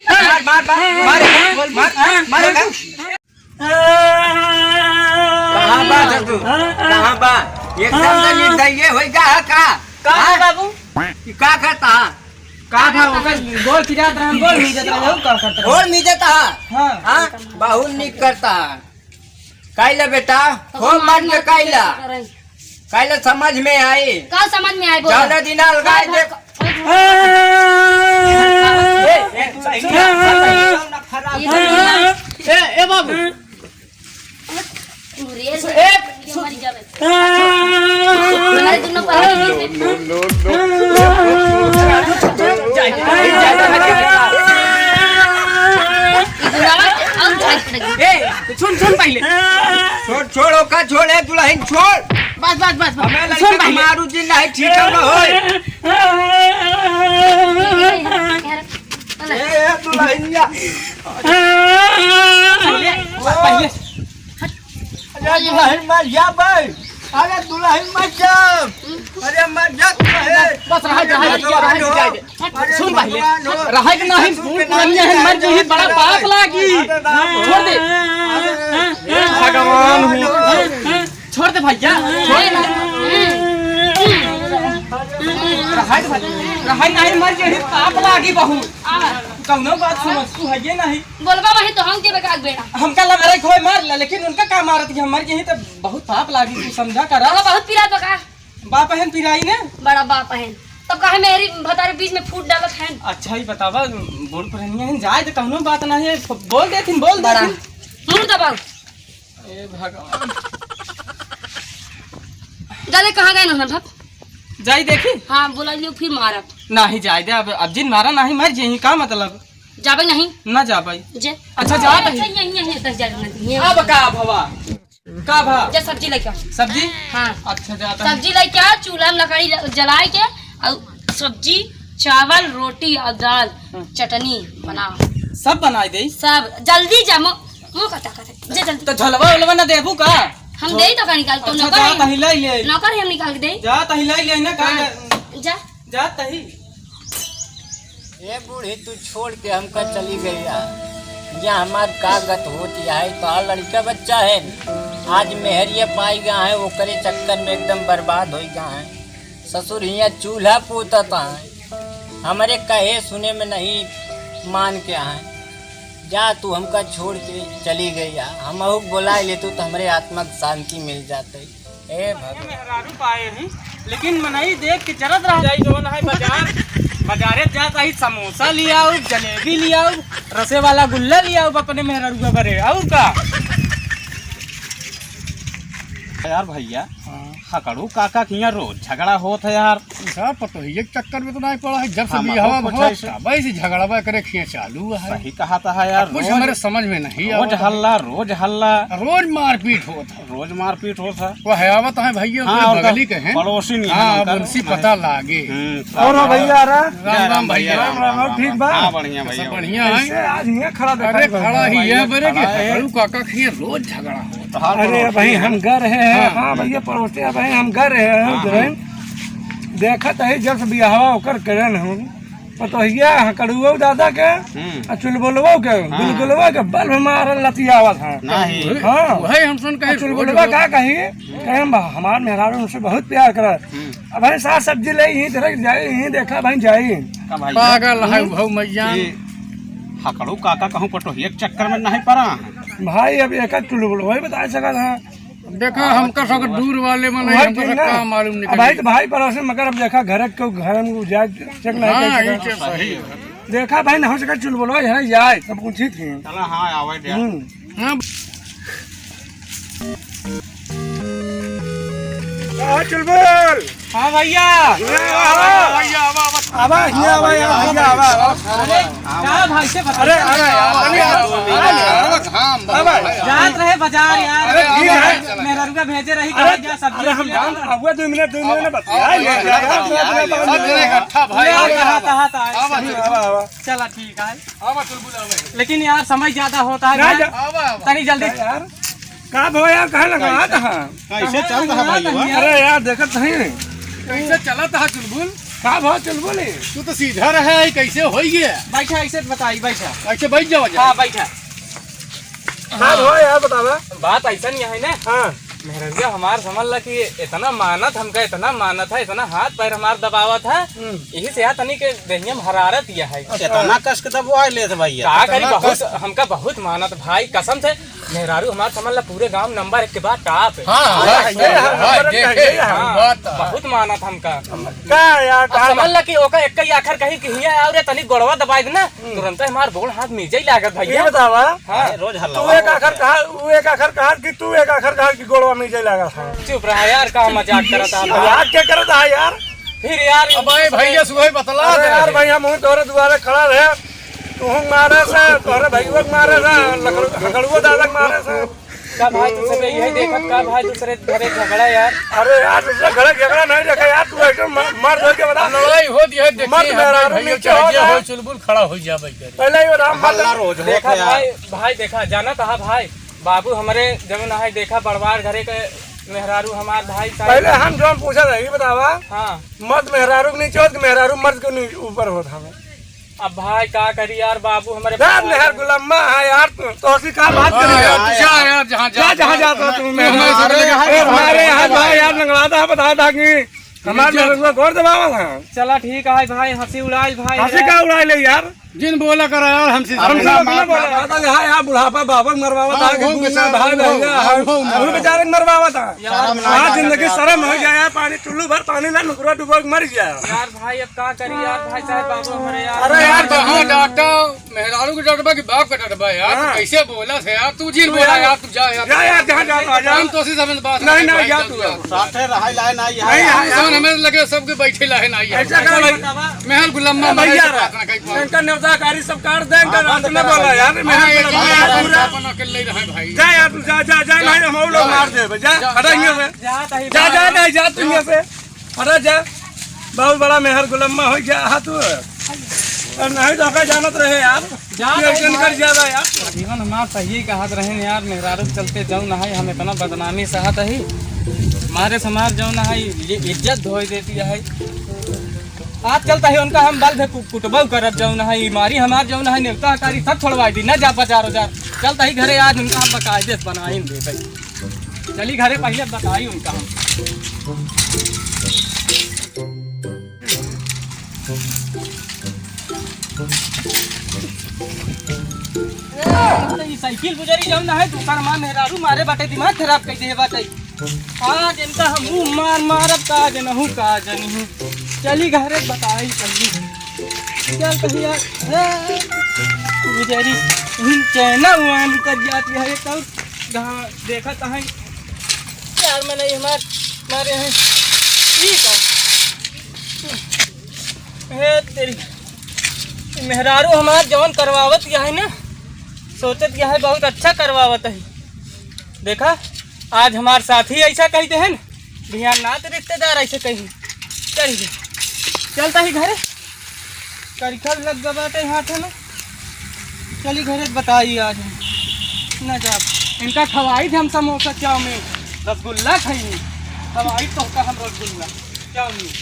मार मार मार मार मारेगा। कहाँ बा तू? कहाँ बा? एकदम से निर्दयी होइगा का? का बाबू? का करता? का था ओकर गोल पिरात रहन गोल नहीं देत रहे का करत रहे। और नहीं देता? हां हाँ बहुत नहीं करता। काइला बेटा हो मन में काइला काइला समझ में आई। का समझ में आए बोल ज्यादा दिन लगाए दे। ए बाबू मर जावे हमारे दोनों सुन सुन पहले छोड़ छोड़ो का छोड़े दुल्हन छोड़। बस बस बस हमें लड़का मारू जी नहीं ठीक है होय। ए दुल्हनिया पहले अरे दुल्हन मर जा भाई। अरे दुल्हन मर जा। अरे मर जा बस रहा सुन पहले रहा कि नहीं पुरानिया है मर जी बड़ा पाप लागी। छोड़ दे भगवान हूँ छोड़ दे भैया रहा नहीं मर जी पाप लागी बहुत कौनो बात समझ तू है ये नहीं बोलबा वही तो हम के बेकार बेड़ा हमका लगा कोई मार ले लेकिन उनका का मारत कि मर जी तो बहुत पाप लागी तू समझा कर बहुत पिरा बका बाप बहन पिराई ने बड़ा बाप है तब कहे मेरी भतारे बीच में फूट डालत है। अच्छा ही बतावा बोल पुरानिया है जाए तो कौनो बात नहीं है बोल देथिन बोल बड़ा देथिन मुंह दबाओ। ए भगवान जाने कहाँ गए ना भप जाई देखी हाँ बोला लियो फिर मारब नहीं जाए दे अब जिन मारा नहीं मर जाई का मतलब जाबे नहीं ना जा भाई जे अच्छा जा यही 10,000 नहीं अब का भवा का भा जे सब्जी लेके सब्जी हाँ अच्छा जाता है सब्जी लेके चूल्हा में लकड़ी जलाए के और सब्जी चावल रोटी और दाल चटनी बनाओ सब बनाई दे सब जल्दी जा मुंह कटा कर जे जल्दी तो झलवा उलवा ना देबू का हम दे तो का निकाल तो अच्छा नौकर जा है तही ले ले नौकर है हम निकाल के दे जा तही ले ना का जा जा तही ए बूढ़ी तू छोड़ के हमका चली गई यहाँ हमार कागत होती है तो लड़का बच्चा है आज मेहरिया पाई गया है वो करे चक्कर में एकदम बर्बाद हो गया है। ससुर यहाँ चूल्हा पूतता है हमारे कहे सुने में नहीं मान के आए। जा तू हमका छोड़ के चली गई हम बोला ले तू तो हमारे आत्मा की शांति मिल जाते। ए मेहरारू पाए हैं लेकिन मनई देख के चलत रह जाई जो है बाजार बाजारे जाता ही समोसा लिया जलेबी लिया रसे वाला गुल्ला लिया अपने मेहरारू भरे और का यार भैया हकड़ू काका की यहाँ रोज झगड़ा होता है यार साहब पतो ही एक चक्कर में तो नहीं पड़ा है जब से बिहावा वैसे झगड़ा करे खिया चालू है। सही कहा था यार कुछ हमारे समझ में नहीं रोज हल्ला रोज मारपीट होता रोज मारपीट होता वो हयावत है भैया बगली के हैं पड़ोसी नहीं हाँ उनसे पता लागे और भैया राम राम भैया राम ठीक बा बढ़िया भैया बढ़िया है आज यहाँ खड़ा ही है बरे कि हकड़ू काका खिया रोज झगड़ा होता। अरे भाई हम घर है हाँ भैया पड़ोसी भाई हम घर है देखा तो जब से बिहावा होकर करन हम पतोहिया हकड़ुओ दादा के चुलबुलवो के गुलगुलवा के बल्ब मारल लतियावत है नहीं हाँ वही हम सुन कहे चुलबुलवा का कही हमार मेहरारू उनसे बहुत प्यार कर अब भाई साग सब्जी ले यहीं तरह जाए यहीं देखा भाई जाए पागल है भाऊ मैया हकड़ू काका कहूँ पटो एक चक्कर में नहीं पड़ा भाई अब एक चुलबुलवा ही बता सका था देखा हमका सब दूर वाले में नहीं हमको का मालूम नहीं भाई तो भाई पड़ोसी मगर अब देखा घर में जाए चेक नहीं कर सही देखा भाई ना हो सका चुलबुलवा यहाँ जाए सब कुछ ठीक है। चला हाँ आवे दे हाँ चुलबुल हाँ भैया आवा हिया आवा भैया आवा क्या भाई से बता अरे जात रहे बाजार यार मेरा रुका भेजे रही जा सब्जी अरे हम जान हुआ 2 मिनट बता इकट्ठा भाई चला ठीक है लेकिन यार समय ज्यादा होता है तनी जल्दी यार का भो यार कहाँ लगा था कैसे चल रहा भाई अरे यार देखत नहीं कैसे चला था चुलबुल का भाव चल बोले तू तो सीधा रहे है, कैसे हो गया? बैठा ऐसे बताई बैठा। ऐसे बैठ जाओ हाँ बैठा। का भाव यार बतावा। बात ऐसा नहीं है ना, हाँ मेहरबिया हमार समझ ला कि इतना मानत हमका, इतना मानत है, इतना हाथ पैर हमार दबावत है, यही से यहाँ तनी के देहिया में हरारत यह है। इतना कस के दबवा ले भैया। का करी बहुत हमका बहुत मानत भाई, कसम से मेहरारू हमार समझ ला पूरे गांव नंबर 1 के बाद टॉप है। बहुत मानत हमका। का यार अब समझ ला कि ओका एक ही आखर कही कि हिया और तनी गोड़वा दबाई देना, तुरंत हमार गोड़ हाथ नीचे ही लागत ये भैया। बतावा। हाँ रोज हल्ला तू एक आखर कहा, वो एक आखर कहा कि तू एक आखर कहा कि गोड़वा में जाए लगा था। चुप रहा यार, का मजाक करता है यार क्या करता है यार। फिर यार। अब भैया सुबह बतला अरे यार भैया मुँह तोरे दुआरे खड़ा रहे, तू मारे से तोरे भैया मारे से हकड़ुआ दादा मारे से। का भाई दूसरे यही देखत का भाई दूसरे घरे झगड़ा यार। अरे यार दूसरे घरे झगड़ा नहीं देखा यार, तू एकदम मार धर के बता। लड़ाई होती है, मत मेरा नीचे हो जा, चुलबुल खड़ा हो जा भाई। पहले ही राम हल्ला रोज देखा होता है। भाई, भाई देखा जाना कहा भाई, बाबू हमारे जमीन है देखा बड़वार घरे के मेहरारू हमार भाई पहले हम जो पूछा रही बतावा। हाँ मर्द मेहरारू नीचे होत, मेहरारू मर्द के ऊपर होत हमें। अब भाई का करी यार, बाबू हमारे मेहर गुलामा है यार, तो ऐसी का बात करी यार। यार जहाँ जहाँ जाता तू हमारे हमारे यहाँ भाई यार लंगड़ाता बता था कि हमारे मेहरुआ गोर दबावा था। चला ठीक है भाई, हंसी उड़ाई भाई। हंसी का उड़ाई ले यार, जिन बोला करा यार हमसे बोला था यहाँ यार बुढ़ापा बाबा मरवावा था कि दूसरा भाई भैया बेचारे मरवावा था। आज जिंदगी शर्म हो गया यार, पानी चुल्लू भर पानी ला नुकरा डूबो मर गया यार। भाई अब का करी यार, भाई साहब बाबू हमारे यार। अरे यार कहाँ डाटा मेहरारू के डटबा की बाप का डटबा यार। हाँ। कैसे बोला थे यार, तू जिन बोला यार, तू जा यार। जा यार जहाँ जाता जा। हम तो उसी समय बात नहीं नहीं जा तू साथे रहा लाए ना नहीं यार, हमें लगे सबके बैठे लाए ना ऐसा कर भाई महल गुलामा भैया इनका न्योताकारी सब काट दे, इनका आपने बोला यार अकेले रहे भाई। जा यार तू जा जा जा नहीं हम लोग मार दे जा हटा यहाँ से जा जा नहीं जा तू यहाँ से हटा जा। बहुत बड़ा मेहर गुलामा हो गया हा तू, और नहीं तो का जानत रहे यार कर ज्यादा यार। जीवन हमार सही कहत रहे यार, मेहरारू के चलते जाऊ ना है, हम इतना बदनामी सहत है, हमारे समाज जाऊ ना है ये इज्जत धोई देती है। आज चलता है उनका हम बल कुटबल करब जाऊ ना है, मारी हमार जाऊ ना है नेवता कारी सब छोड़वाई दी ना जा 5000 चलता ही घरे। आज उनका हम बकायदे बनाई दे चली घरे, पहले बताई उनका हम। साइकिल गुजरी जाऊ ना है, दुकान मार मेहरारू मारे बाटे दिमाग खराब कर दे बाटे। आज इनका हम मार मारब का जनहू का जनहू। चली घरे बताई चली चल कहिया गुजरी चैना हुआ निकल जाती है तब जहाँ देखा तहाँ यार मैंने हमार मारे हैं ठीक है। तेरी मेहरारू हमार जवन करवावत यह है ना, सोचत यह है बहुत अच्छा करवावत है। देखा आज हमार साथी ऐसा कहते हैं ध्यान ना तो रिश्तेदार ऐसे कही चलिए चलता ही घरे करिखा लग गवाते हाथ में। चली घरे बताइए आज न जा इनका खवाई थे हम समोसा चाउमीन रसगुल्ला खाई खवाई तो का हम रसगुल्ला चाउमीन।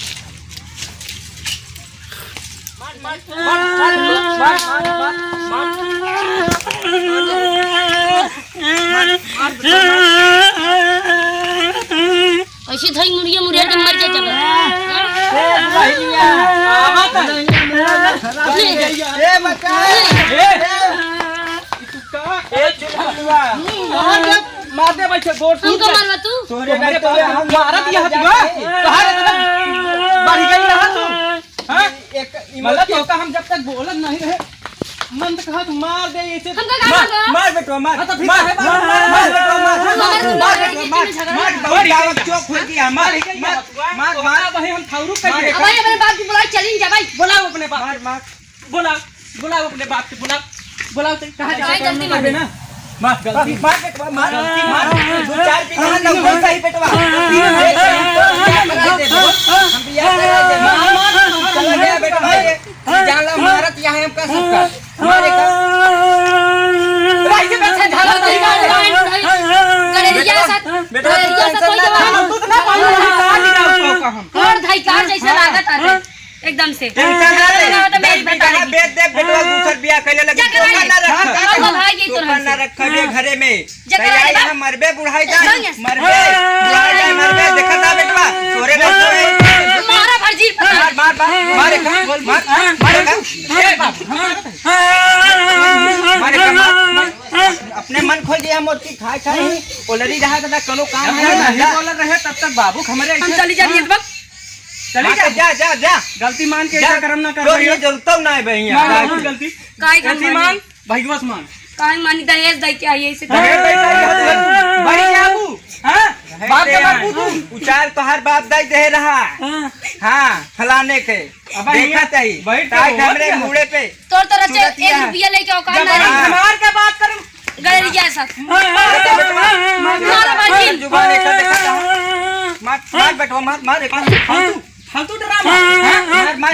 ऐसी थई मुड़िया मुड़िया के मर जाए मारते बैठे गोड़ तुमको मारवा तू मारा दिया बढ़ गई रहा तू। मतलब तो का हम जब तक बोलत नहीं रहे मन तो कहा मार दे ऐसे मार बेटो मार तो फिर मार चौक हो गया मार मार भाई हम थाउरू कर भाई अपने बाप की बुलाई चली जा भाई। बुलाओ अपने बाप मार बुलाओ अपने बाप से बुलाओ तो कहां जा मार ना मार गलती मार दो चार पे कहां ना बोल सही बेटवा हम बिया करा दे चला गया बेटा भाई जाला मारत यहां हम का सबका हमारे का भाई के पीछे झाला नहीं गड़ेरिया साथ बेटा कोई जवाब तू तो ना पानी का हम और धाई कार जैसा लागत आते एकदम से टेंशन ना ले। लगाओ तो मेरी 10 बीघा बताएगी। बेच दे बेटवा दूसर बियाह कैले लगे जा तोका ना कराइए। रख हाँ, भाई की तोका तरह ना से। रख बे घरे में जा तैयार कराइए बा। यहाँ मरबे बुढ़ाई जाए जाएंगे। मरबे बुढ़ाई जाए मरबे देखा था बेटवा तोरे घर मारा भरजी मार मार मार मारे का बोल मार मारे का ए बाप मारे का मार अपने मन खोल दिया मोती खाए खाए ओलरी रहा था कोनो काम है नहीं बोल रहे तब तक बाबू हमारे हम चली जाइए बक चली जा जा जा जा गलती मान के ऐसा करम ना कर तो ये जरूरत ना है भैया मान गलती काहे गलती मान भगवत मान काहे मानी दहेज दे के आई ऐसे भाई बाबू हां बाप का बापू तू उचार तो हर बाप दाई दे रहा हां फलाने के देखा तई ताई हमरे मुड़े पे तोर तरह से 1 रुपया लेके औकात ना रही हमार के बात कर गलरिया साथ मारा भरजी जुबान एक देखा मार मार बेटवा मार मार एक फालतू ड्रामा मार मार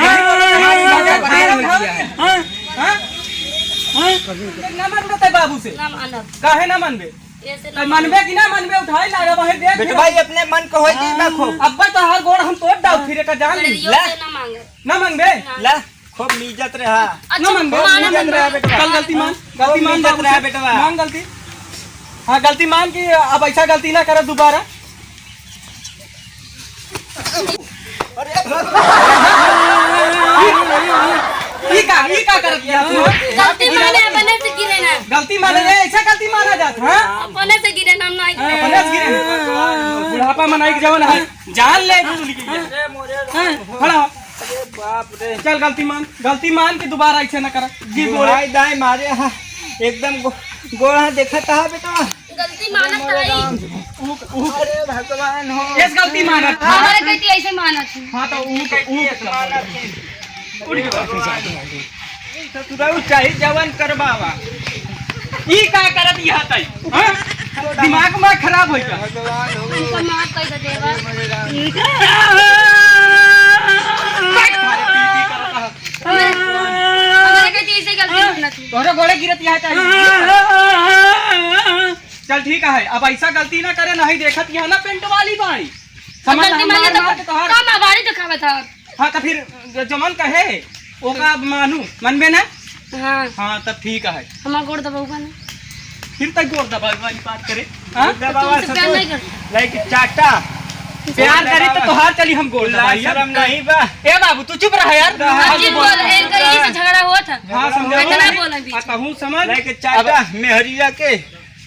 ना मानबे बाबू से ना मानब काहे ना मानबे ऐसे ना मानबे कि ना मानबे उठाई लागा बाहर देख बेटवा अपने मन को होई ना खूब अब्बा तो हर गोड़ हम तोड़ दाऊ फिरे का जान ली गलरियों से ना मांगे ना मानबे ला खूब इज्जत रहा ना मानबे माना इज्जत रहा बेटवा कल गलती मान इज्जत बाबू रहा से। बेटवा मान गलती हाँ गलती मान की अब ऐसा गलती ना करे दोबारा ई का करत दिया तू गलती माने अपने से गिरे ना गलती माने ऐसा गलती माना जात हां अपने से गिरे ना नहीं अपने से गिरे बुढ़ापा मनाई के जवन है जान ले तू लिखी खड़ा हो बाप रे चल गलती मान के दोबारा ऐसे ना कर जी बोले बोलाई दाई मारे हाँ एकदम गोड़ा देखा था बेटा गलती मानत नहीं अरे भगवान हो इस गलती मानत हमारे कहती ऐसे मानत है हां तो तू चाहे जवान करवावा ई का करत यह तई हां दिमाग में खराब होई का भगवान हो हमको माफ कर दे देवा हमारे कहती ऐसे गलती मानत है तोरे गोड़े गिरत यह तई चल ठीक है अब ऐसा गलती ना करे नहीं देखत यह ना पेंट वाली बाड़ी अब गलती माने तो तोहर कम आवारी दिखावे था हाँ तो फिर जो मन कहे ओका मानू मनबे ना हाँ हाँ तब ठीक है हमारा गोड़ दबाऊगा ना फिर तक गोर दबाई वाली बात करे हाँ तो तुमसे प्यार नहीं करता लाइक चाटा प्यार करी तो तोहार चली हम गोर दबाई शर्म नहीं बा ए बाबू तू चुप रह यार अजीब बोल इनका यही से झगड़ा हुआ था हाँ समझा इतना बोला बीच कहूँ समझ लाइक चाटा मेहरिया के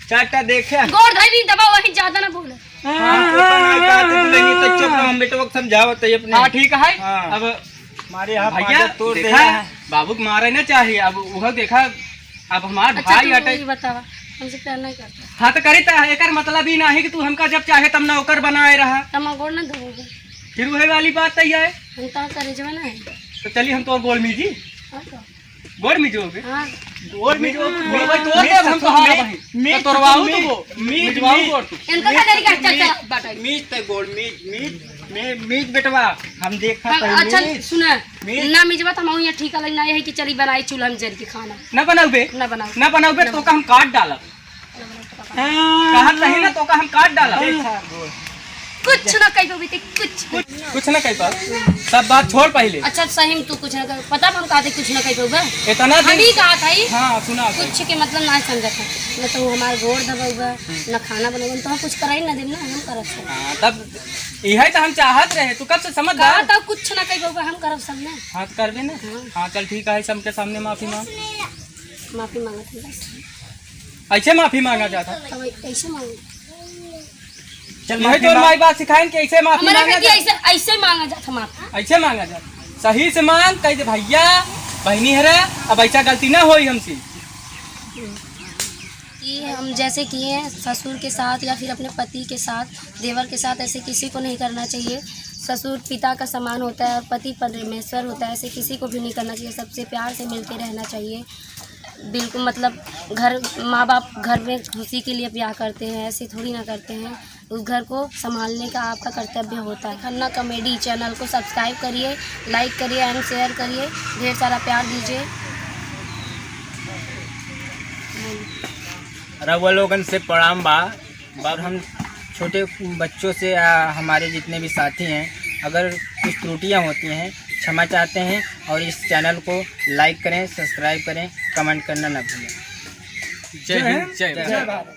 चाटा देखे गोड़ धरी दबा वही ज्यादा ना बोले तो चुप रहो हम बेटा वक्त समझावत है अपने हाँ ठीक है हाँ। अब हमारे यहाँ भैया तोड़ दे देखा बाबू के मारे ना चाहिए अब वह देखा अब हमार अच्छा भाई तू हटे मुझे बतावा हमसे प्यार नहीं करता हाँ तो करी तो एकर मतलब ही नहीं कि तू हमका जब चाहे तब नौकर बनाए रहा तमा गोड़ ना धोगे फिर वही वाली बात तय है हम तो करे जो ना है तो चलिए हम तो गोल मीजी हाँ तो गोल मीजोगे हाँ गोल मीजो भाई तोड़ दे हम तो हार भाई तो तोड़वाऊ तो वो मीजवाऊ गोड़ तू इनका क्या तरीका है? चल चल बाटा मीट ते गोल मीट मीट बेटवा हम देखा अच्छा मीट सुना मीट। ना मिजवा तो हम यहाँ ठीक लगना है कि चली बनाई चूल्हा में जर के खाना ना बनाओगे ना बनाओ ना बनाओगे तो का हम काट डालब कहा नहीं ना तो का हम काट डालब कुछ ना कही तो बीते कुछ कुछ ना कही पर सब बात छोड़ पहले अच्छा सही में तू कुछ ना कही पता हम कहते कुछ ना कही होगा इतना दिन अभी कहा था ही हाँ सुना कुछ के मतलब ना समझा था न तो हमारे गोड़ दबाऊगा न खाना बनाऊगा तो हम कुछ कराई ना देम ना हम करब सब हाँ, तब यही तो हम चाहत रहे तू कब से समझ कहा रहा था कुछ ना कही होगा हम करब सब ना हाँ तो कर भी ना हाँ चल ठीक है सबके सामने माफी मांग माफी मांगत हूँ बस ऐसे माफी मांगा जाता तब ऐसे मांगे चल यही तो माई बात सिखाएं कि ऐसे माफी हमारा मांगा कहती जाता ऐसे ऐसे मांगा जाता माफी ऐसे मांगा जाता सही से मांग कह दे भैया बहनी है रे अब ऐसा गलती ना होई हमसे कि हम जैसे किए हैं ससुर के साथ या फिर अपने पति के साथ देवर के साथ ऐसे किसी को नहीं करना चाहिए। ससुर पिता का समान होता है और पति परमेश्वर होता है, ऐसे किसी को भी नहीं करना चाहिए। सबसे प्यार से मिलके रहना चाहिए। बिल्कुल मतलब घर माँ बाप घर में खुशी के लिए ब्याह करते हैं, ऐसे थोड़ी ना करते हैं। उस घर को संभालने का आपका कर्तव्य होता है। खन्ना कॉमेडी चैनल को सब्सक्राइब करिए, लाइक करिए एंड शेयर करिए, ढेर सारा प्यार दीजिए। रउआ लोगन से प्रणाम बा। और हम छोटे बच्चों से हमारे जितने भी साथी हैं, अगर कुछ त्रुटियां होती हैं क्षमा चाहते हैं और इस चैनल को लाइक करें, सब्सक्राइब करें, कमेंट करना न भूलें। जय हिंद, जय भारत।